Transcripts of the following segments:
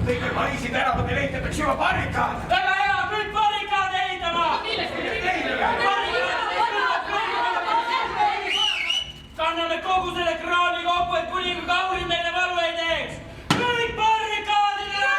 Kõige Pariisi tänavatel ehitatakse juba barrikaad. Väga hea, nüüd barrikaad ehitama! Kanname kogu selle kraami kokku, et kuninga Kaurin meile valu ei teeks! Kõik barrikaadile!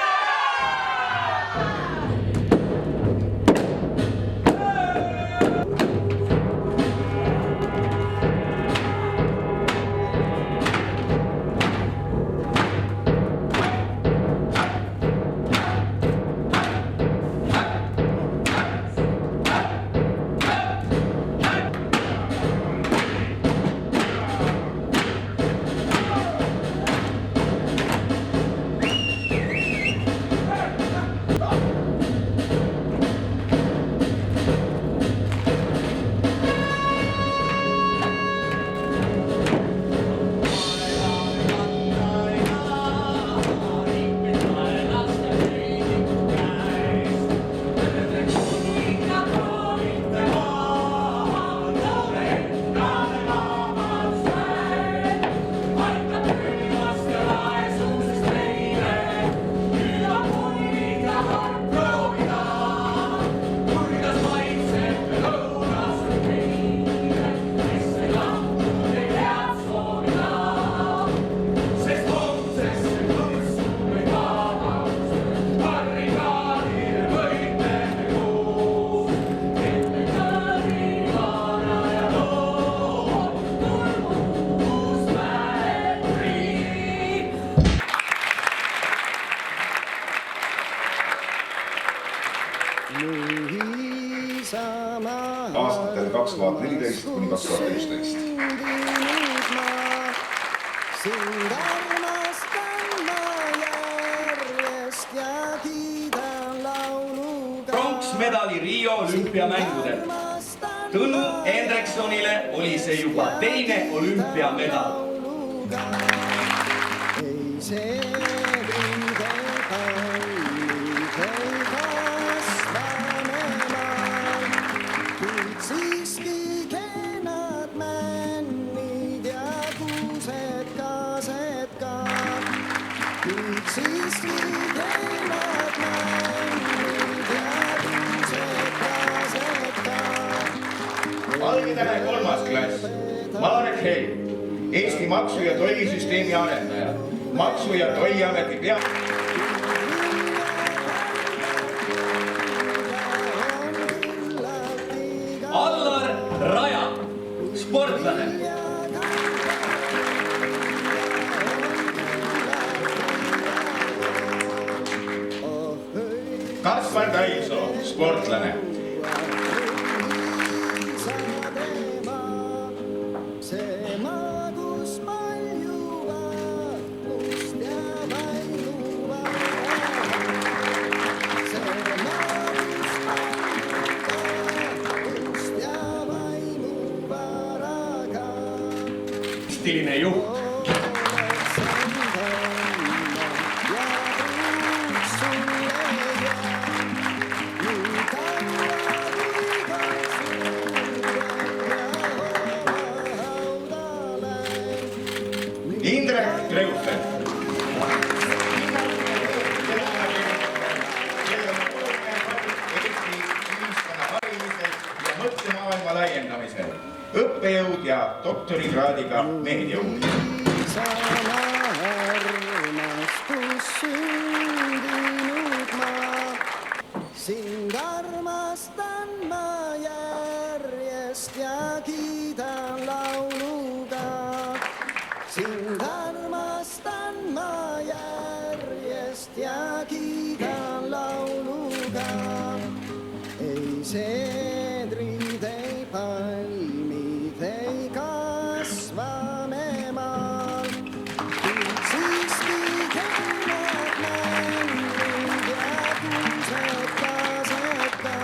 Aastatel 2014 kuni 2011. Sind armastan ma järjest ja kiidan lauluga. Pronksmedali Rio olümpiamängudel. Tõnu Hendriksonile oli see juba teine olümpiamedal. Ei see rinde palmid ei kasvane maal, kuid siiski kenad männid ja kuused kaased ka. Kuid siiski kenad männid ja kuused kaased ka. Algitähe 3. klass. Marek Helm, Eesti maksu- ja tollisüsteemi arendaja, Maksu- ja Tolliameti pea... Allar Raja, sportlane. Kaspar Tailsoo, sportlane. Stiline juht. Indrek Kreuster. Eesti ühiskonna harimisel ja mõttemaailma laiendamisel. Õppejõud ja doktorikraadiga meediauurijad. Sind armastan ma järjest ja kiidan lauluga. Sind armastan ma järjest ja kiidan lauluga. Ei seedrid, ei palmid, ei kasva me maal, kuid siiski kenad männid ja kuused kaased ka.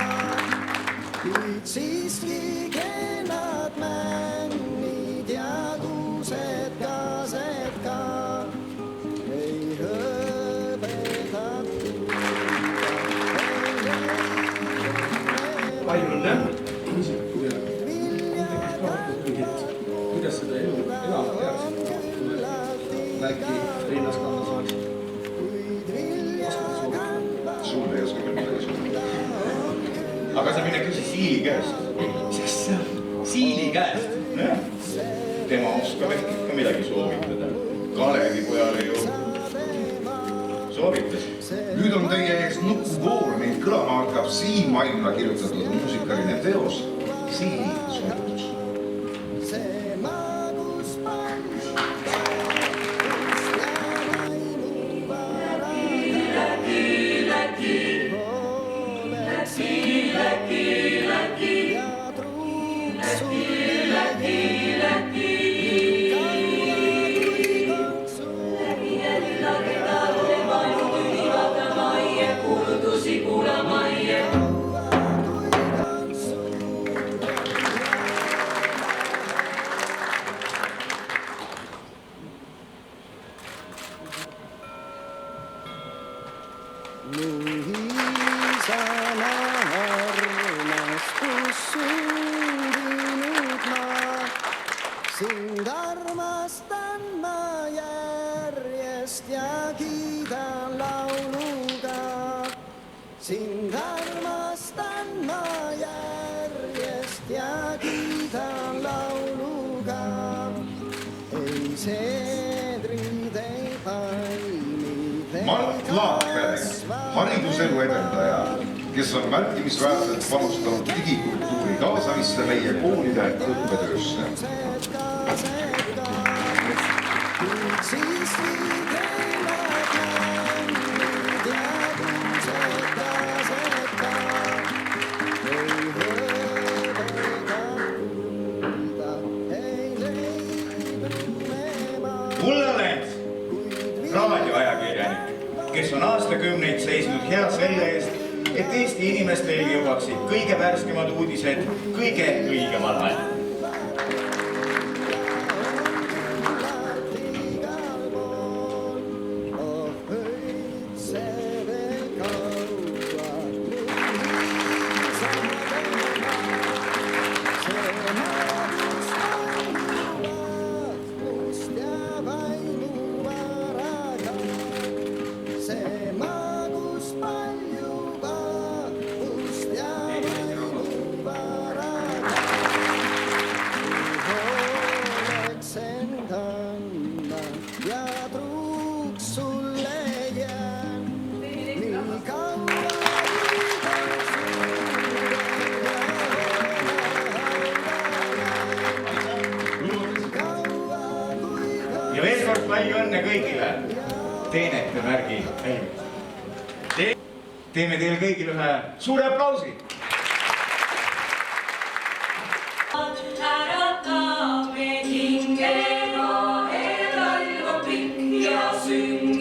Kuid siiski kenad männid ja kuused kaased ka. Ei hõbedat palju on nähtud, kuidas seda elu elama peaks, kui äkki linnas kannas oleks sulle ei oska küll midagi sulle. Aga sa mine küsi Siili käest. Mis asja? Siili käest? Jah. Tema oskab ehk ikka midagi soovitada. Kalevi pojale ju soovitas. Nüüd on teie ees nukuvoor ning kõlama hakkab Siim Vaimla kirjutatud muusikaline teos Siili soovitus. see magus panns Luisana armastus sündinud ma, sind armastan ma järjest ja kiidan lauluga. Sind armastan ma järjest ja kiidan lauluga. Ei seedrid, ei taimid, ei Mart Laapere, hariduselu edendaja, kes on märkimisväärselt panustanud digikultuuri kaasamisse meie koolide õppetöösse. Kullalend, raadioajakirjanik, kes on aastakümneid seisnud hea selle eest, et Eesti inimestele jõuaksid kõige värskemad uudised kõige õigemal ajal. Ja veel kord palju õnne kõigile teenete märgi täimisel. Teeme teile kõigile ühe suure aplausi. Äratame hinge, elal on pikk ja süng.